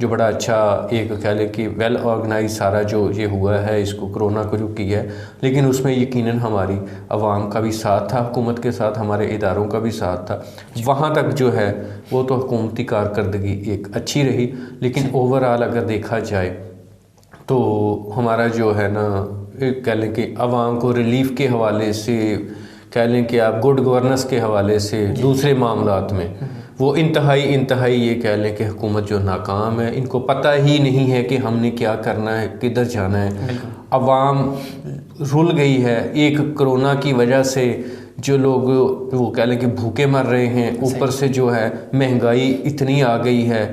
جو بڑا اچھا ایک کہہ لیں کہ ویل آرگنائز سارا جو یہ ہوا ہے اس کو کرونا کو جو کیا ہے، لیکن اس میں یقیناً ہماری عوام کا بھی ساتھ تھا، حکومت کے ساتھ ہمارے اداروں کا بھی ساتھ تھا، وہاں تک جو ہے وہ تو حکومتی کارکردگی ایک اچھی رہی، لیکن اوور آل اگر دیکھا جائے تو ہمارا جو ہے نا کہہ لیں کہ عوام کو ریلیف کے حوالے سے، کہہ لیں کہ آپ گڈ گورننس کے حوالے سے، دوسرے معاملات میں وہ انتہائی یہ کہہ لیں کہ حکومت جو ناکام ہے، ان کو پتہ ہی نہیں ہے کہ ہم نے کیا کرنا ہے، کدھر جانا ہے۔ عوام رل گئی ہے ایک کرونا کی وجہ سے، جو لوگ وہ کہہ لیں کہ بھوکے مر رہے ہیں، اوپر سے جو ہے مہنگائی اتنی آ گئی ہے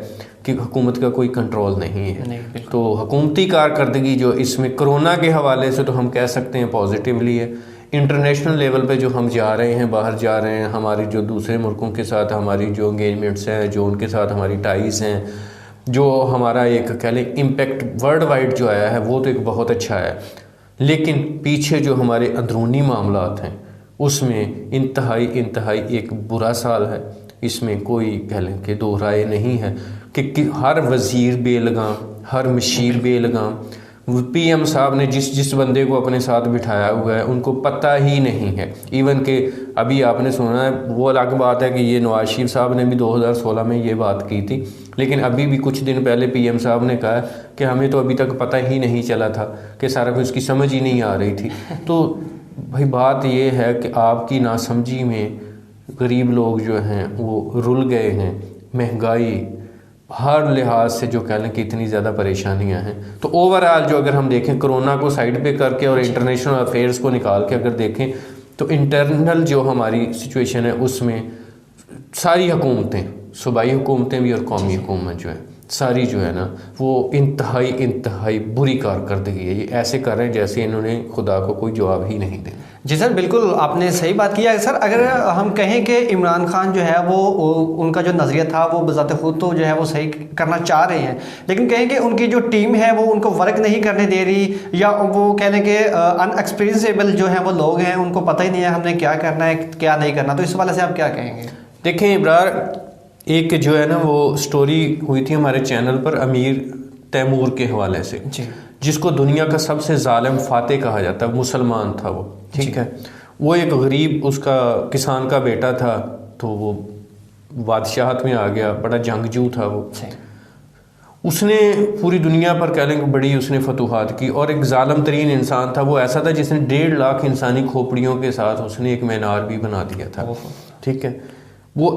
کہ حکومت کا کوئی کنٹرول نہیں ہے۔ تو حکومتی کارکردگی جو اس میں کرونا کے حوالے سے تو ہم کہہ سکتے ہیں پازیٹیولی ہے۔ انٹرنیشنل لیول پہ جو ہم جا رہے ہیں، باہر جا رہے ہیں، ہماری جو دوسرے ملکوں کے ساتھ ہماری جو انگیجمنٹس ہیں، جو ان کے ساتھ ہماری ٹائز ہیں، جو ہمارا ایک کہہ لیں امپیکٹ ورلڈ وائڈ جو آیا ہے وہ تو ایک بہت اچھا ہے، لیکن پیچھے جو ہمارے اندرونی معاملات ہیں اس میں انتہائی ایک برا سال ہے۔ اس میں کوئی کہہ لیں کہ دو رائے نہیں ہے کہ ہر وزیر بے لگام، ہر مشیر بے لگام، پی ایم صاحب نے جس بندے کو اپنے ساتھ بٹھایا ہوا ہے ان کو پتہ ہی نہیں ہے۔ ایون کہ ابھی آپ نے سنا ہے، وہ الگ بات ہے کہ یہ نواز شریف صاحب نے بھی 2016 میں یہ بات کی تھی، لیکن ابھی بھی کچھ دن پہلے پی ایم صاحب نے کہا کہ ہمیں تو ابھی تک پتہ ہی نہیں چلا تھا، کہ سارا کچھ کی سمجھ ہی نہیں آ رہی تھی۔ تو بھائی بات یہ ہے کہ آپ کی ناسمجھی میں غریب لوگ جو ہیں وہ رل گئے ہیں، مہنگائی ہر لحاظ سے جو کہہ لیں کہ اتنی زیادہ پریشانیاں ہیں۔ تو اوور آل جو اگر ہم دیکھیں کرونا کو سائڈ پہ کر کے اور انٹرنیشنل افیئرس کو نکال کے اگر دیکھیں تو انٹرنل جو ہماری سچویشن ہے اس میں ساری حکومتیں، صوبائی حکومتیں بھی اور قومی حکومت جو ہے ساری جو ہے نا وہ انتہائی بری کارکردگی ہے۔ یہ ایسے کر رہے ہیں جیسے انہوں نے خدا کو کوئی جواب ہی نہیں دیا۔ جی سر، بالکل آپ نے صحیح بات کی ہے۔ سر اگر ہم کہیں کہ عمران خان جو ہے وہ ان کا جو نظریہ تھا وہ بذات خود تو جو ہے وہ صحیح کرنا چاہ رہے ہیں، لیکن کہیں کہ ان کی جو ٹیم ہے وہ ان کو ورک نہیں کرنے دے رہی، یا وہ کہہ لیں کہ ان ایکسپیرینسیبل جو ہیں وہ لوگ ہیں، ان کو پتہ ہی نہیں ہے ہم نے کیا کرنا ہے کیا نہیں کرنا، تو اس حوالے سے آپ کیا کہیں گے؟ دیکھیں ابرار، ایک جو ہے نا وہ سٹوری ہوئی تھی ہمارے چینل پر امیر تیمور کے حوالے سے، جس کو دنیا کا سب سے ظالم فاتح کہا جاتا ہے، مسلمان تھا وہ، ٹھیک ہے۔ وہ ایک غریب اس کا کسان کا بیٹا تھا، تو وہ بادشاہت میں آ گیا، بڑا جنگجو تھا وہ۔ اس نے پوری دنیا پر کہہ لیں کہ بڑی اس نے فتوحات کی، اور ایک ظالم ترین انسان تھا وہ، ایسا تھا جس نے 1.5 لاکھ انسانی کھوپڑیوں کے ساتھ اس نے ایک مینار بھی بنا دیا تھا، ٹھیک ہے۔ وہ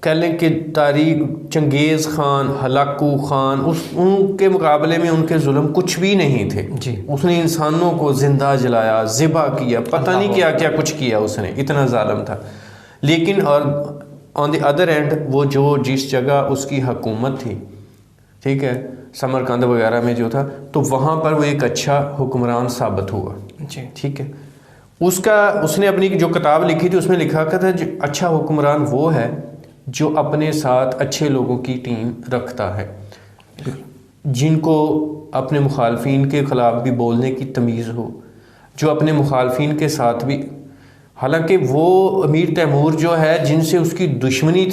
کہہ لیں کہ تاریخ چنگیز خان، ہلاکو خان، ان کے مقابلے میں ان کے ظلم کچھ بھی نہیں تھے۔ اس نے انسانوں کو زندہ جلایا، ذبح کیا، پتہ نہیں کیا کیا کچھ کیا اس نے، اتنا ظالم تھا۔ لیکن اور آن دی ادر اینڈ وہ جو جس جگہ اس کی حکومت تھی، ٹھیک ہے، سمرقند وغیرہ میں جو تھا، تو وہاں پر وہ ایک اچھا حکمران ثابت ہوا، ٹھیک ہے۔ اس نے اپنی جو کتاب لکھی تھی اس میں لکھا تھا اچھا حکمران وہ ہے جو اپنے ساتھ اچھے لوگوں کی ٹیم رکھتا ہے، جن کو اپنے مخالفین کے خلاف بھی بولنے کی تمیز ہو، جو اپنے مخالفین کے ساتھ بھی، حالانکہ وہ امیر تیمور جو ہے جن سے اس کی دشمنی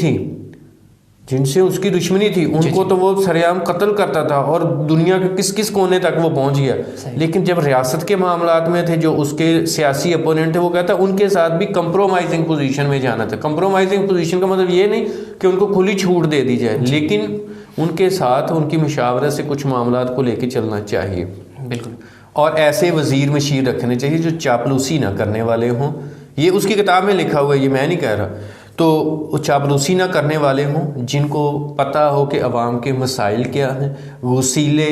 تھی، ان کو تو وہ سر عام قتل کرتا تھا، اور دنیا کے کس کونے تک وہ پہنچ گیا۔ لیکن جب ریاست کے معاملات میں تھے، جو اس کے سیاسی اپوننٹ تھے، وہ کہتا ان کے ساتھ بھی کمپرومائزنگ پوزیشن میں جانا تھا۔ کمپرومائزنگ پوزیشن کا مطلب یہ نہیں کہ ان کو کھلی چھوٹ دے دی جائے، لیکن ان کے ساتھ ان کی مشاورت سے کچھ معاملات کو لے کے چلنا چاہیے، بالکل۔ اور ایسے وزیر مشیر رکھنے چاہیے جو چاپلوسی نہ کرنے والے ہوں۔ یہ اس کی کتاب میں لکھا ہوا ہے، یہ میں نہیں کہہ رہا۔ تو وہ چاپلوسی نہ کرنے والے ہوں، جن کو پتہ ہو کہ عوام کے مسائل کیا ہیں، وسیلے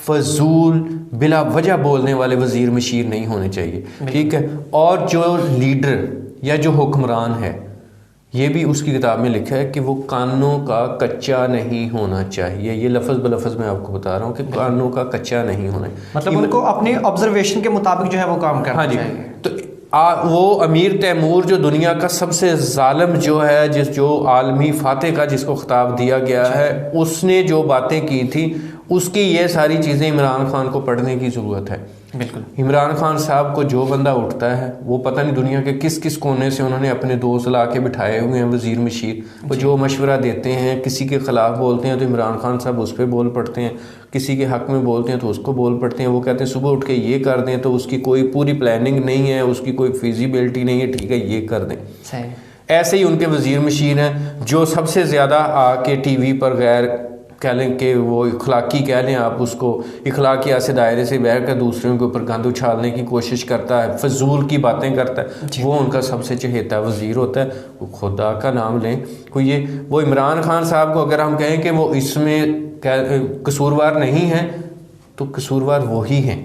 فضول بلا وجہ بولنے والے وزیر مشیر نہیں ہونے چاہیے، ٹھیک ہے۔ اور جو لیڈر یا جو حکمران ہے، یہ بھی اس کی کتاب میں لکھا ہے کہ وہ کانوں کا کچا نہیں ہونا چاہیے۔ یہ لفظ بلفظ میں آپ کو بتا رہا ہوں کہ کانوں کا کچا نہیں ہونا، مطلب ان کو اپنی آبزرویشن کے مطابق جو ہے وہ کام کرنا چاہیے۔ تو وہ امیر تیمور جو دنیا کا سب سے ظالم جو ہے، جو عالمی فاتح کا جس کو خطاب دیا گیا ہے، اس نے جو باتیں کی تھی، اس کی یہ ساری چیزیں عمران خان کو پڑھنے کی ضرورت ہے۔ بالکل. عمران خان صاحب کو جو بندہ اٹھتا ہے وہ پتہ نہیں دنیا کے کس کس کونے سے انہوں نے اپنے دوست لا کے بٹھائے ہوئے ہیں وزیر مشیر. وہ جو مشورہ دیتے ہیں کسی کے خلاف بولتے ہیں تو عمران خان صاحب اس پہ بول پڑتے ہیں, کسی کے حق میں بولتے ہیں تو اس کو بول پڑتے ہیں. وہ کہتے ہیں صبح اٹھ کے یہ کر دیں تو اس کی کوئی پوری پلاننگ نہیں ہے, اس کی کوئی فیزیبلٹی نہیں ہے, ٹھیک ہے یہ کر دیں. ایسے ہی ان کے وزیر مشیر ہیں جو سب سے زیادہ آ کے ٹی وی پر غیر کہہ لیں کہ وہ اخلاقی کہہ لیں آپ اس کو, اخلاقیات سے دائرے سے بہر کر دوسروں کے اوپر گند اچھالنے کی کوشش کرتا ہے, فضول کی باتیں کرتا ہے, وہ ان کا سب سے چہیتا وزیر ہوتا ہے. وہ خدا کا نام لیں کوئی یہ وہ عمران خان صاحب کو اگر ہم کہیں کہ وہ اس میں قصوروار نہیں ہیں تو قصوروار وہی ہیں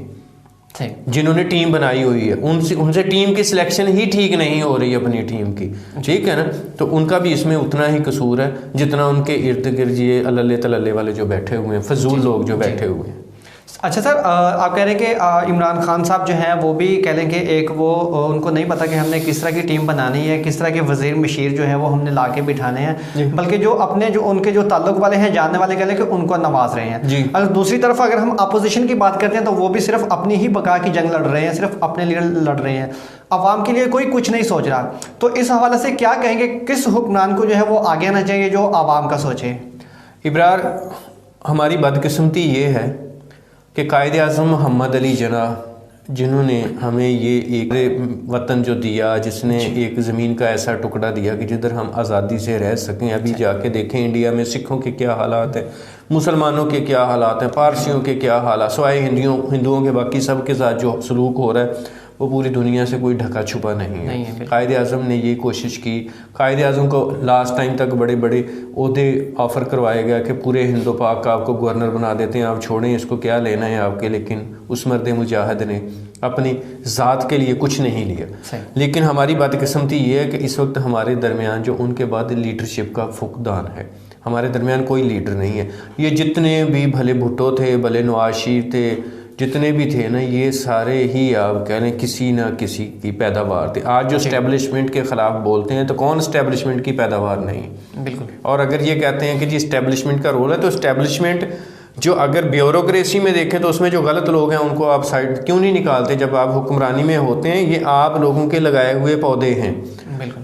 جنہوں نے ٹیم بنائی ہوئی ہے. ان سے ٹیم کی سلیکشن ہی ٹھیک نہیں ہو رہی اپنی ٹیم کی, ٹھیک ہے نا. تو ان کا بھی اس میں اتنا ہی قصور ہے جتنا ان کے ارد گرد یہ اللہ تللے والے جو بیٹھے ہوئے ہیں, فضول لوگ جو بیٹھے ہوئے ہیں. اچھا سر, آپ کہہ رہے ہیں کہ عمران خان صاحب جو ہیں وہ بھی کہہ لیں کہ ایک وہ ان کو نہیں پتا کہ ہم نے کس طرح کی ٹیم بنانی ہے, کس طرح کے وزیر مشیر جو ہیں وہ ہم نے لا کے بٹھانے ہیں, بلکہ جو اپنے جو ان کے جو تعلق والے ہیں جاننے والے کہہ لیں کہ ان کو نواز رہے ہیں. اگر دوسری طرف اگر ہم اپوزیشن کی بات کرتے ہیں تو وہ بھی صرف اپنی ہی بقا کی جنگ لڑ رہے ہیں, صرف اپنے لیے لڑ رہے ہیں, عوام کے لیے کوئی کچھ نہیں سوچ رہا. تو اس حوالے سے کیا کہیں گے کس حکمران کو جو ہے وہ آگے آنا چاہیے جو عوام کا سوچے؟ ابرار, ہماری بدقسمتی یہ ہے کہ قائد اعظم محمد علی جناح جنہوں نے ہمیں یہ ایک وطن جو دیا, جس نے ایک زمین کا ایسا ٹکڑا دیا کہ جدھر ہم آزادی سے رہ سکیں. ابھی جا کے دیکھیں انڈیا میں سکھوں کے کیا حالات ہیں, مسلمانوں کے کیا حالات ہیں, پارسیوں کے کیا حالات, سوائے ہندوؤں کے باقی سب کے ساتھ جو سلوک ہو رہا ہے وہ پوری دنیا سے کوئی ڈھکا چھپا نہیں ہے. قائد اعظم نے یہ کوشش کی. قائد اعظم کو لاسٹ ٹائم تک بڑے بڑے عہدے آفر کروائے گیا کہ پورے ہند و پاک کا آپ کو گورنر بنا دیتے ہیں, آپ چھوڑیں اس کو کیا لینا ہے آپ کے. لیکن اس مرد مجاہد نے اپنی ذات کے لیے کچھ نہیں لیا. لیکن ہماری بدقسمتی یہ ہے کہ اس وقت ہمارے درمیان جو ان کے بعد لیڈرشپ کا فقدان ہے, ہمارے درمیان کوئی لیڈر نہیں ہے. یہ جتنے بھی بھلے بھٹو تھے, بھلے نواز شریف تھے, جتنے بھی تھے نا, یہ سارے ہی آپ کہہ لیں کسی نہ کسی کی پیداوار تھے. آج جو اسٹیبلشمنٹ کے خلاف بولتے ہیں تو کون اسٹیبلشمنٹ کی پیداوار نہیں؟ بالکل. اور اگر یہ کہتے ہیں کہ جی اسٹیبلشمنٹ کا رول ہے, تو اسٹیبلشمنٹ جو اگر بیوروکریسی میں دیکھیں تو اس میں جو غلط لوگ ہیں ان کو آپ سائڈ کیوں نہیں نکالتے؟ جب آپ حکمرانی میں ہوتے ہیں یہ آپ لوگوں کے لگائے ہوئے پودے ہیں.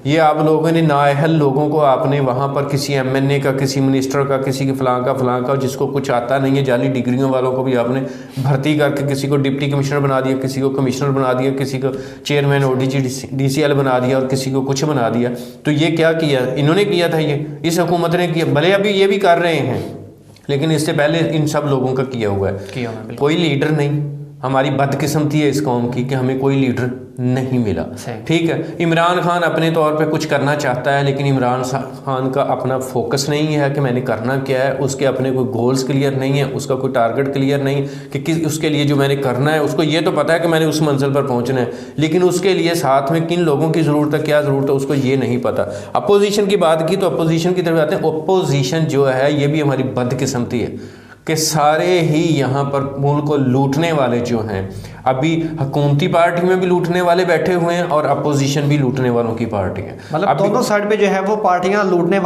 یہ آپ لوگوں نے نااہل لوگوں کو آپ نے وہاں پر کسی ایم این اے کا, کسی منسٹر کا, کسی کے فلاں کا جس کو کچھ آتا نہیں ہے, جعلی ڈگریوں والوں کو بھی آپ نے بھرتی کر کے کسی کو ڈپٹی کمشنر بنا دیا, کسی کو کمشنر بنا دیا, کسی کو chairman O D C L بنا دیا, اور کسی کو کچھ بنا دیا. تو یہ کیا کیا انہوں نے کیا تھا, یہ اس حکومت نے کیا. بھلے ابھی یہ بھی کر رہے ہیں لیکن اس سے پہلے ان سب لوگوں کا کیا ہوا ہے. کوئی لیڈر نہیں. ہماری بدقسمتی ہے اس قوم کی کہ ہمیں کوئی لیڈر نہیں ملا. ٹھیک ہے, عمران خان اپنے طور پہ کچھ کرنا چاہتا ہے لیکن عمران خان کا اپنا فوکس نہیں ہے کہ میں نے کرنا کیا ہے. اس کے اپنے کوئی گولز کلیئر نہیں ہے, اس کا کوئی ٹارگٹ کلیئر نہیں کہ اس کے لیے جو میں نے کرنا ہے. اس کو یہ تو پتا ہے کہ میں نے اس منزل پر پہنچنا ہے, لیکن اس کے لیے ساتھ میں کن لوگوں کی ضرورت ہے, کیا ضرورت ہے, اس کو یہ نہیں پتا. اپوزیشن کی بات کی تو اپوزیشن کی طرف آتے ہیں. اپوزیشن جو ہے یہ بھی ہماری بدقسمتی ہے کہ سارے ہی یہاں پر ملک کو لوٹنے والے جو ہیں, ابھی حکومتی پارٹی میں بھی لوٹنے والے بیٹھے ہوئے ہیں اور اپوزیشن بھی لوٹنے والوں کی پارٹی ہے. مطلب دونوں سائڈ پہ جو ہے وہ پارٹیاں لوٹنے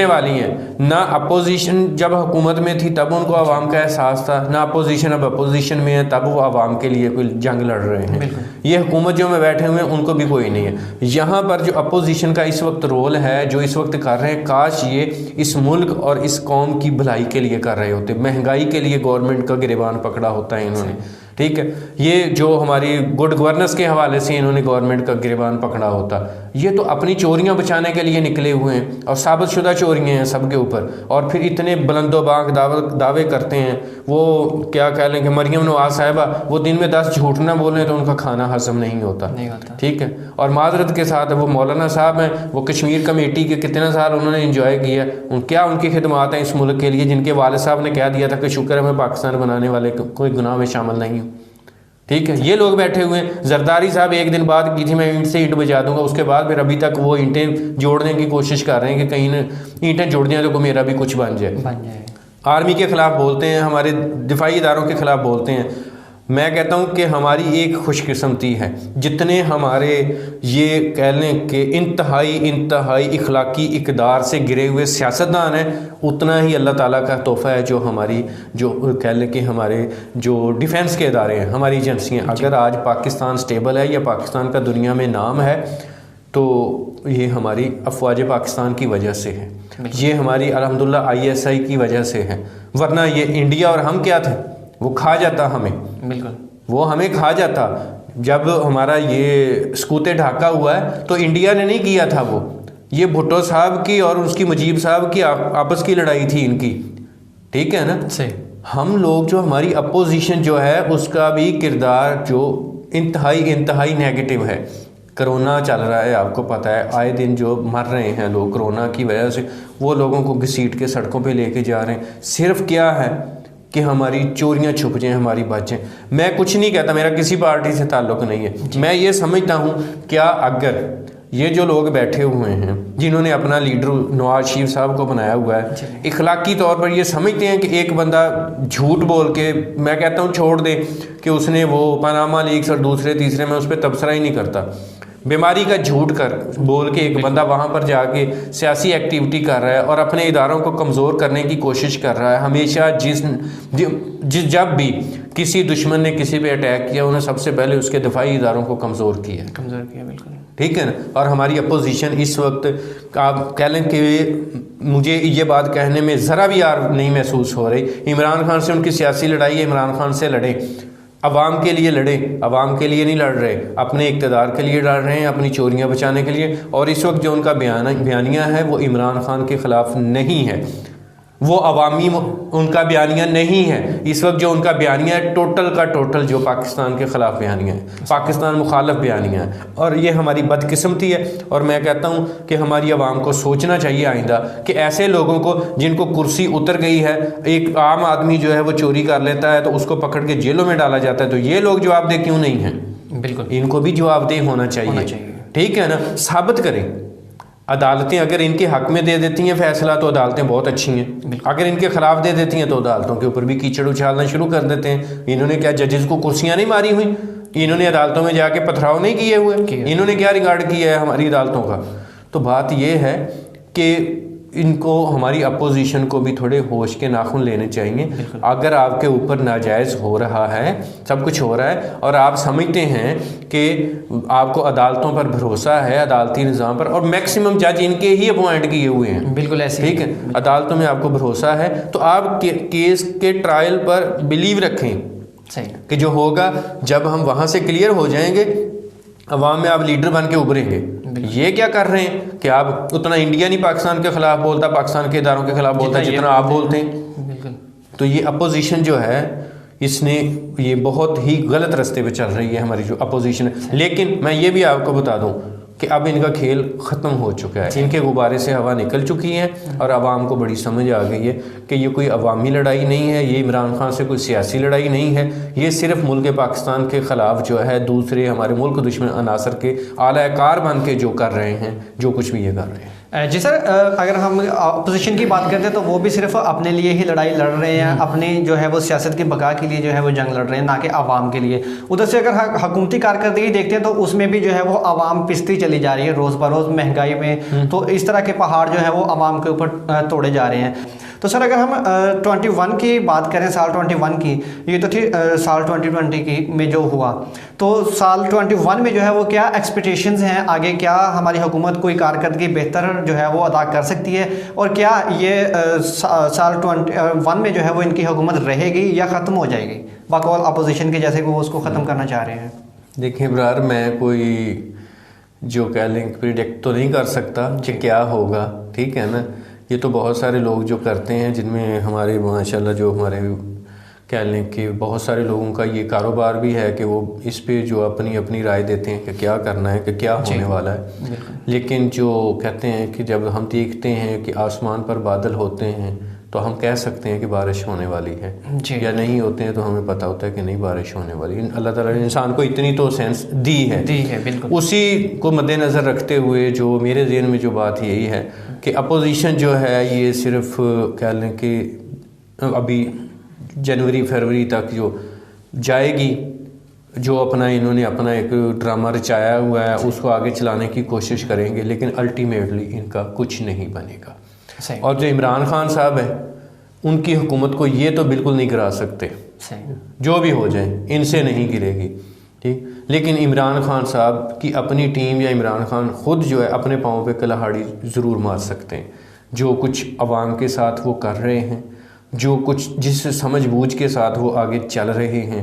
والی ہیں. نہ اپوزیشن جب حکومت میں تھی تب ان کو عوام کا احساس تھا, نہ اپوزیشن اب اپوزیشن میں ہے تب وہ عوام کے لیے کوئی جنگ لڑ رہے ہیں. یہ حکومت جو میں بیٹھے ہوئے ہیں ان کو بھی کوئی نہیں ہے. یہاں پر جو اپوزیشن کا اس وقت رول ہے, جو اس وقت کر رہے ہیں, کاش یہ اس ملک اور اس قوم کی بھلائی کے لیے کر رہے ہوتے. مہنگائی کے لیے گورنمنٹ کا گریبان پکڑا ہوتا ہے انہوں نے. ٹھیک ہے, یہ جو ہماری گڈ گورننس کے حوالے سے انہوں نے گورنمنٹ کا گریبان پکڑا ہوتا. یہ تو اپنی چوریاں بچانے کے لیے نکلے ہوئے ہیں اور ثابت شدہ چوریاں ہیں سب کے اوپر, اور پھر اتنے بلند و باغ دعوے کرتے ہیں. وہ کیا کہہ لیں کہ مریم نواز صاحبہ وہ دن میں 10 جھوٹ نہ بولیں تو ان کا کھانا ہضم نہیں ہوتا. ٹھیک ہے, اور معذرت کے ساتھ وہ مولانا صاحب ہیں, وہ کشمیر کمیٹی کے کتنے سال انہوں نے انجوائے کیا. کیا ان کی خدمات ہیں اس ملک کے لیے, جن کے والد صاحب نے کہہ دیا تھا کہ شکر ہے میں پاکستان بنانے والے کوئی گناہ میں شامل نہیں ہوں. ٹھیک ہے, یہ لوگ بیٹھے ہوئے ہیں. زرداری صاحب ایک دن بعد کی تھی میں اینٹ سے اینٹ بجا دوں گا, اس کے بعد پھر ابھی تک وہ اینٹیں جوڑنے کی کوشش کر رہے ہیں کہ کہیں نہ اینٹیں جوڑ دیں تو میرا بھی کچھ بن جائے. آرمی کے خلاف بولتے ہیں, ہمارے دفاعی اداروں کے خلاف بولتے ہیں. میں کہتا ہوں کہ ہماری ایک خوش قسمتی ہے، جتنے ہمارے یہ کہہ لیں کہ انتہائی اخلاقی اقدار سے گرے ہوئے سیاستدان ہیں، اتنا ہی اللہ تعالیٰ کا تحفہ ہے جو کہہ لیں کہ ہمارے جو ڈیفنس کے ادارے ہیں، ہماری ایجنسیاں. اگر آج پاکستان سٹیبل ہے یا پاکستان کا دنیا میں نام ہے تو یہ ہماری افواج پاکستان کی وجہ سے ہے، یہ ہماری الحمدللہ ISI کی وجہ سے ہے. ورنہ یہ انڈیا اور ہم کیا تھے، وہ کھا جاتا ہمیں، بالکل وہ ہمیں کھا جاتا. جب ہمارا یہ سکوتے ڈھاکہ ہوا ہے تو انڈیا نے نہیں کیا تھا، وہ یہ بھٹو صاحب کی اور اس کی مجیب صاحب کی آپس کی لڑائی تھی ان کی، ٹھیک ہے نا. صحیح. ہم لوگ جو ہماری اپوزیشن جو ہے اس کا بھی کردار جو انتہائی نیگیٹو ہے. کرونا چل رہا ہے، آپ کو پتہ ہے، آئے دن جو مر رہے ہیں لوگ کرونا کی وجہ سے، وہ لوگوں کو گھسیٹ کے سڑکوں پہ لے کے جا رہے ہیں. صرف کیا ہے کہ ہماری چوریاں چھپ جائیں، ہماری بچیں. میں کچھ نہیں کہتا، میرا کسی پارٹی سے تعلق نہیں ہے. میں یہ سمجھتا ہوں کیا اگر یہ جو لوگ بیٹھے ہوئے ہیں جنہوں نے اپنا لیڈر نواز شریف صاحب کو بنایا ہوا ہے، اخلاقی طور پر یہ سمجھتے ہیں کہ ایک بندہ جھوٹ بول کے، میں کہتا ہوں چھوڑ دے کہ اس نے وہ پاناما لیکس اور دوسرے تیسرے میں اس پہ تبصرہ ہی نہیں کرتا. بیماری کا جھوٹ بول کے ایک بندہ وہاں پر جا کے سیاسی ایکٹیویٹی کر رہا ہے اور اپنے اداروں کو کمزور کرنے کی کوشش کر رہا ہے. ہمیشہ جب بھی کسی دشمن نے کسی پہ اٹیک کیا، انہیں سب سے پہلے اس کے دفاعی اداروں کو کمزور کیا. بالکل ٹھیک ہے نا. اور ہماری اپوزیشن اس وقت آپ کہہ لیں کہ مجھے یہ بات کہنے میں ذرا بھی یار نہیں محسوس ہو رہی، عمران خان سے ان کی سیاسی لڑائی ہے، عمران خان سے لڑیں، عوام کے لیے لڑیں. عوام کے لیے نہیں لڑ رہے، اپنے اقتدار کے لیے لڑ رہے ہیں، اپنی چوریاں بچانے کے لیے. اور اس وقت جو ان کا بیانیہ ہے وہ عمران خان کے خلاف نہیں ہے، وہ عوامی ان کا بیانیہ نہیں ہے. اس وقت جو ان کا بیانیہ ہے ٹوٹل کا ٹوٹل جو پاکستان کے خلاف بیانیہ ہے، پاکستان مخالف بیانیہ ہے. اور یہ ہماری بدقسمتی ہے. اور میں کہتا ہوں کہ ہماری عوام کو سوچنا چاہیے آئندہ کہ ایسے لوگوں کو جن کو کرسی اتر گئی ہے، ایک عام آدمی جو ہے وہ چوری کر لیتا ہے تو اس کو پکڑ کے جیلوں میں ڈالا جاتا ہے، تو یہ لوگ جواب دہ کیوں نہیں ہیں؟ بالکل ان کو بھی جواب دہ ہونا چاہیے. ٹھیک ہے نا. ثابت کریں. عدالتیں اگر ان کے حق میں دے دیتی ہیں فیصلہ تو عدالتیں بہت اچھی ہیں، اگر ان کے خلاف دے دیتی ہیں تو عدالتوں کے اوپر بھی کیچڑ اچھالنا شروع کر دیتے ہیں. انہوں نے کیا ججز کو کرسیاں نہیں ماری ہوئی؟ انہوں نے عدالتوں میں جا کے پتھراؤ نہیں کیے ہوئے؟ انہوں نے کیا ریکارڈ کیا ہے ہماری عدالتوں کا؟ تو بات یہ ہے کہ ان کو، ہماری اپوزیشن کو بھی تھوڑے ہوش کے ناخن لینے چاہیے. اگر آپ کے اوپر ناجائز ہو رہا ہے، سب کچھ ہو رہا ہے، اور آپ سمجھتے ہیں کہ آپ کو عدالتوں پر بھروسہ ہے، عدالتی نظام پر، اور میکسیمم جج ان کے ہی اپوائنٹ کیے ہوئے ہیں، بالکل ایسے، ٹھیک ہے، عدالتوں میں آپ کو بھروسہ ہے، تو آپ کیس کے ٹرائل پر بلیو رکھیں. صحیح. کہ جو ہوگا جب ہم وہاں سے کلیئر ہو جائیں گے، عوام میں آپ لیڈر بن کے ابھریں گے. یہ کیا کر رہے ہیں کہ آپ اتنا انڈیا نہیں پاکستان کے خلاف بولتا، پاکستان کے اداروں کے خلاف بولتا جتنا آپ بولتے ہیں. بالکل. تو یہ اپوزیشن جو ہے اس نے یہ بہت ہی غلط رستے پہ چل رہی ہے ہماری جو اپوزیشن ہے. لیکن میں یہ بھی آپ کو بتا دوں کہ اب ان کا کھیل ختم ہو چکا ہے، ان کے غبارے سے ہوا نکل چکی ہے، اور عوام کو بڑی سمجھ آ گئی ہے کہ یہ کوئی عوامی لڑائی نہیں ہے، یہ عمران خان سے کوئی سیاسی لڑائی نہیں ہے، یہ صرف ملک پاکستان کے خلاف جو ہے دوسرے ہمارے ملک دشمن عناصر کے اعلی کار بن کے جو کر رہے ہیں، جو کچھ بھی یہ کر رہے ہیں. جی سر، اگر ہم اپوزیشن کی بات کرتے ہیں تو وہ بھی صرف اپنے لیے ہی لڑائی لڑ رہے ہیں، اپنی جو ہے وہ سیاست کی بقا کے لیے جو ہے وہ جنگ لڑ رہے ہیں، نہ کہ عوام کے لیے. ادھر سے اگر حکومتی کارکردگی دیکھتے ہیں تو اس میں بھی جو ہے وہ عوام پستی چلی جا رہی ہے روز بروز مہنگائی میں. تو اس طرح کے پہاڑ جو ہے وہ عوام کے اوپر توڑے جا رہے ہیں. تو سر اگر ہم 21 کی بات کریں، سال 21 کی، یہ تو تھی سال 2020 کی میں جو ہوا، تو سال 21 میں جو ہے وہ کیا ایکسپیکٹیشنز ہیں آگے؟ کیا ہماری حکومت کوئی کارکردگی بہتر جو ہے وہ ادا کر سکتی ہے؟ اور کیا یہ سال 21 میں جو ہے وہ ان کی حکومت رہے گی یا ختم ہو جائے گی بقول اپوزیشن کے، جیسے کہ وہ اس کو ختم کرنا چاہ رہے ہیں؟ دیکھیں برار، میں کوئی جو کہہ لیں پریڈکٹ تو نہیں کر سکتا کہ کیا ہوگا، ٹھیک ہے نا. یہ تو بہت سارے لوگ جو کرتے ہیں، جن میں ہمارے ماشاءاللہ جو ہمارے کہہ لیں کہ بہت سارے لوگوں کا یہ کاروبار بھی ہے کہ وہ اس پہ جو اپنی رائے دیتے ہیں کہ کیا کرنا ہے، کہ کیا ہونے والا ہے. لیکن جو کہتے ہیں کہ جب ہم دیکھتے ہیں کہ آسمان پر بادل ہوتے ہیں تو ہم کہہ سکتے ہیں کہ بارش ہونے والی ہے، یا نہیں ہوتے ہیں تو ہمیں پتہ ہوتا ہے کہ نہیں بارش ہونے والی. اللہ تعالیٰ نے انسان کو اتنی تو سینس دی ہے. بالکل. اسی کو مد نظر رکھتے ہوئے جو میرے ذہن میں جو بات یہی ہے کہ اپوزیشن جو ہے یہ صرف کہہ لیں کہ ابھی جنوری فروری تک جو جائے گی، جو اپنا انہوں نے اپنا ایک ڈرامہ رچایا ہوا ہے اس کو آگے چلانے کی کوشش کریں گے، لیکن الٹیمیٹلی ان کا کچھ نہیں بنے گا۔ اور جو عمران خان صاحب ہیں ان کی حکومت کو یہ تو بالکل نہیں گرا سکتے، جو بھی ہو جائیں ان سے نہیں گرے گی، ٹھیک، لیکن عمران خان صاحب کی اپنی ٹیم یا عمران خان خود جو ہے اپنے پاؤں پہ کلاہاڑی ضرور مار سکتے ہیں۔ جو کچھ عوام کے ساتھ وہ کر رہے ہیں، جو کچھ جس سمجھ بوجھ کے ساتھ وہ آگے چل رہے ہیں،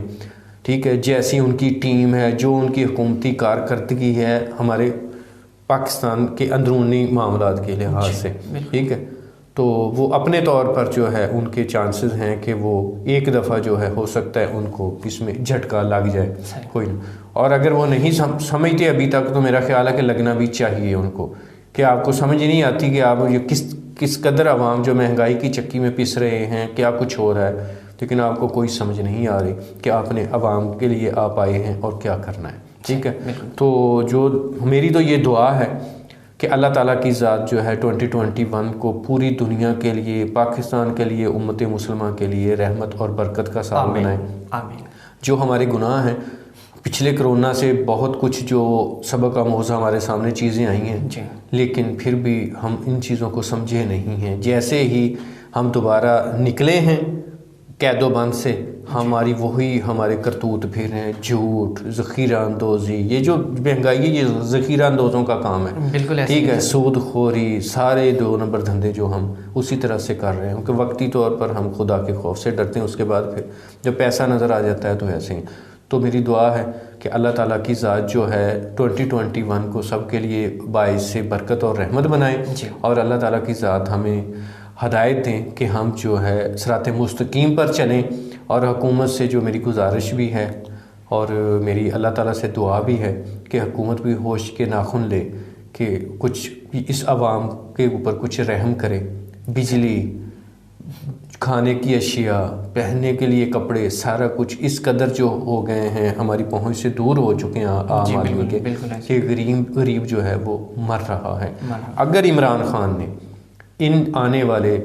ٹھیک ہے، جیسی ان کی ٹیم ہے، جو ان کی حکومتی کارکردگی ہے ہمارے پاکستان کے اندرونی معاملات کے لحاظ سے، ٹھیک ہے، تو وہ اپنے طور پر جو ہے ان کے چانسز ہیں کہ وہ ایک دفعہ جو ہے ہو سکتا ہے ان کو اس میں جھٹکا لگ جائے کوئی نہ، اور اگر وہ نہیں سمجھتے ابھی تک تو میرا خیال ہے کہ لگنا بھی چاہیے ان کو، کہ آپ کو سمجھ نہیں آتی کہ آپ یہ کس قدر عوام جو مہنگائی کی چکی میں پس رہے ہیں، کیا کچھ ہو رہا ہے، لیکن آپ کو کوئی سمجھ نہیں آ رہی کہ آپ نے عوام کے لیے آپ آئے ہیں اور کیا کرنا ہے، ٹھیک ہے۔ تو جو میری تو یہ دعا ہے کہ اللہ تعالیٰ کی ذات جو ہے 2021 کو پوری دنیا کے لیے، پاکستان کے لیے، امت مسلمہ کے لیے رحمت اور برکت کا سال بنائے۔ آمین۔ جو ہمارے گناہ ہیں، پچھلے کرونا سے بہت کچھ جو سبق آموز ہمارے سامنے چیزیں آئی ہیں، لیکن پھر بھی ہم ان چیزوں کو سمجھے نہیں ہیں۔ جیسے ہی ہم دوبارہ نکلے ہیں قید و بند سے، ہمارے کرتوت پھر ہیں، جھوٹ، ذخیرہ اندوزی، یہ جو مہنگائی ہے یہ ذخیرہ اندوزوں کا کام ہے، بالکل، ٹھیک ہے، سود خوری، سارے 2 نمبر دھندے جو ہم اسی طرح سے کر رہے ہیں، کہ وقتی طور پر ہم خدا کے خوف سے ڈرتے ہیں، اس کے بعد پھر جب پیسہ نظر آ جاتا ہے تو ایسے ہی۔ تو میری دعا ہے کہ اللہ تعالیٰ کی ذات جو ہے 2021 کو سب کے لیے باعث سے برکت اور رحمت بنائے، اور اللہ تعالیٰ کی ذات ہمیں ہدایت دیں کہ ہم جو ہے صراط مستقیم پر چلیں۔ اور حکومت سے جو میری گزارش بھی ہے اور میری اللہ تعالیٰ سے دعا بھی ہے کہ حکومت بھی ہوش کے ناخن لے، کہ کچھ اس عوام کے اوپر کچھ رحم کرے۔ بجلی، کھانے کی اشیاء، پہننے کے لیے کپڑے، سارا کچھ اس قدر جو ہو گئے ہیں، ہماری پہنچ سے دور ہو چکے ہیں عام آدمی کے، کہ غریب جو ہے وہ مر رہا ہے۔ اگر عمران خان نے ان آنے والے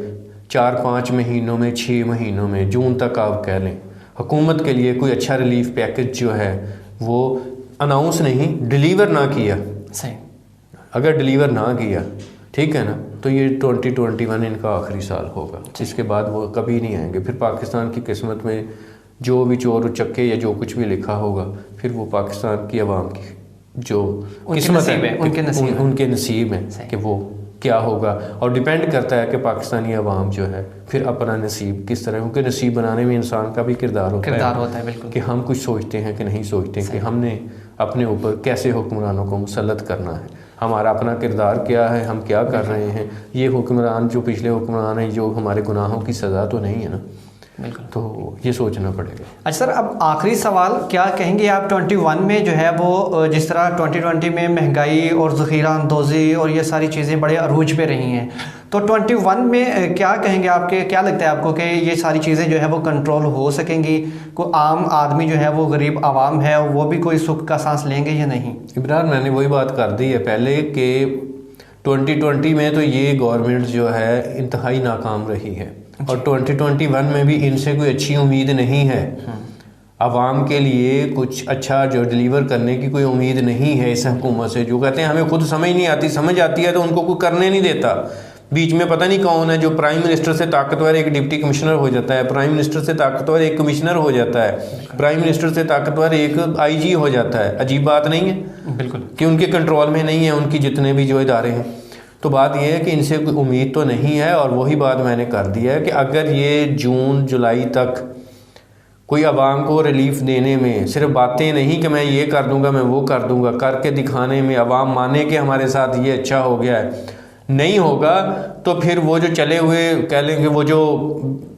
4-5 مہینوں میں، 6 مہینوں میں، جون تک آپ کہہ لیں، حکومت کے لیے کوئی اچھا ریلیف پیکج جو ہے وہ اناؤنس نہیں، ڈیلیور نہ کیا، اگر ڈیلیور نہ کیا، ٹھیک ہے نا، تو یہ 2021 ان کا آخری سال ہوگا، اس کے بعد وہ کبھی نہیں آئیں گے۔ پھر پاکستان کی قسمت میں جو بھی چور چکے یا جو کچھ بھی لکھا ہوگا، پھر وہ پاکستان کی عوام کی جو قسمت ہے، ان کے نصیب ہے کہ وہ کیا ہوگا، اور ڈیپینڈ کرتا ہے کہ پاکستانی عوام جو ہے پھر اپنا نصیب کس طرح، کیونکہ نصیب بنانے میں انسان کا بھی کردار ہوتا ہے بالکل، کہ ہم کچھ سوچتے ہیں کہ نہیں سوچتے کہ ہم نے اپنے اوپر کیسے حکمرانوں کو مسلط کرنا ہے، ہمارا اپنا کردار کیا ہے، ہم کیا کر رہے ہیں۔ یہ حکمران جو پچھلے حکمران ہیں، جو ہمارے گناہوں کی سزا تو نہیں ہے نا، بالکل، تو یہ سوچنا پڑے گا۔ اچھا سر، اب آخری سوال، کیا کہیں گے آپ 21 میں جو ہے وہ جس طرح 2020 میں مہنگائی اور ذخیرہ اندوزی اور یہ ساری چیزیں بڑے عروج پہ رہی ہیں، تو 21 میں کیا کہیں گے آپ کے، کیا لگتا ہے آپ کو کہ یہ ساری چیزیں جو ہے وہ کنٹرول ہو سکیں گی؟ کوئی عام آدمی جو ہے وہ غریب عوام ہے وہ بھی کوئی سکھ کا سانس لیں گے یا نہیں؟ عمران، میں نے وہی بات کر دی ہے پہلے کہ 2020 میں تو یہ گورنمنٹ جو ہے انتہائی ناکام رہی ہے، اور 2021 میں بھی ان سے کوئی اچھی امید نہیں ہے، عوام کے لیے کچھ اچھا جو ڈیلیور کرنے کی کوئی امید نہیں ہے اس حکومت سے۔ جو کہتے ہیں ہمیں خود سمجھ نہیں آتی، سمجھ آتی ہے تو ان کو کوئی کرنے نہیں دیتا۔ بیچ میں پتہ نہیں کون ہے جو پرائم منسٹر سے طاقتور ایک ڈپٹی کمشنر ہو جاتا ہے، پرائم منسٹر سے طاقتور ایک کمشنر ہو جاتا ہے، پرائم منسٹر سے طاقتور ایک آئی جی ہو جاتا ہے۔ عجیب بات نہیں ہے؟ بالکل، کہ ان کے کنٹرول میں نہیں ہے ان کی جتنے بھی جو ادارے ہیں۔ تو بات یہ ہے کہ ان سے کوئی امید تو نہیں ہے، اور وہی بات میں نے کر دی ہے کہ اگر یہ جون جولائی تک کوئی عوام کو ریلیف دینے میں صرف باتیں نہیں کہ میں یہ کر دوں گا، میں وہ کر دوں گا، کر کے دکھانے میں عوام مانے کہ ہمارے ساتھ یہ اچھا ہو گیا ہے، نہیں ہوگا، تو پھر وہ جو چلے ہوئے کہہ لیں کہ وہ جو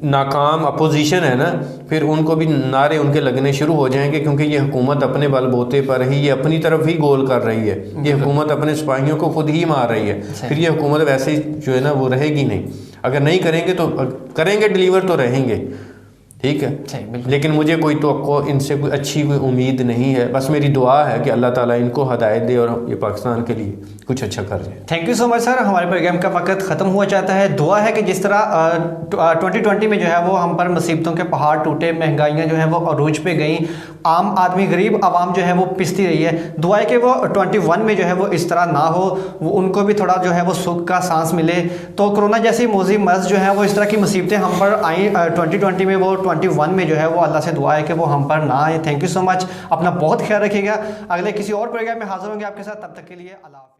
ناکام اپوزیشن ہے نا، پھر ان کو بھی نعرے ان کے لگنے شروع ہو جائیں گے، کیونکہ یہ حکومت اپنے بل بوتے پر ہی، یہ اپنی طرف ہی گول کر رہی ہے، یہ حکومت اپنے سپاہیوں کو خود ہی مار رہی ہے، پھر یہ حکومت ویسے جو ہے نا وہ رہے گی نہیں۔ اگر نہیں کریں گے تو کریں گے ڈیلیور تو رہیں گے، ٹھیک ہے. صحیح بالکل. لیکن مجھے کوئی توقع ان سے کوئی اچھی کوئی امید نہیں ہے. بس میری دعا ہے کہ اللہ تعالیٰ ان کو ہدایت دے اور یہ پاکستان کے لیے کچھ اچھا کر جائے. تھینک یو سو مچ سر. ہمارے پروگرام کا وقت ختم ہوا چاہتا ہے. دعا ہے کہ جس طرح 2020 میں جو ہے وہ ہم پر مصیبتوں کے پہاڑ ٹوٹے, مہنگائیاں جو ہیں وہ عروج پہ گئیں, عام آدمی غریب عوام جو ہے وہ پستی رہی ہے, دعا ہے کہ وہ 21 میں جو ہے وہ اس طرح نہ ہو, وہ ان کو بھی تھوڑا جو ہے وہ سکھ کا سانس ملے. تو کرونا جیسی موذی مرض جو ہے وہ اس طرح کی مصیبتیں ہم پر آئیں 2020 میں, وہ 21 میں جو ہے وہ اللہ سے دعا ہے کہ وہ ہم پر نہ آئے. تھینک یو سو مچ. اپنا بہت خیال رکھیے گا. اگلے کسی اور پروگرام میں حاضر ہوں گے آپ کے ساتھ. تب تک کے لیے اللہ حافظ.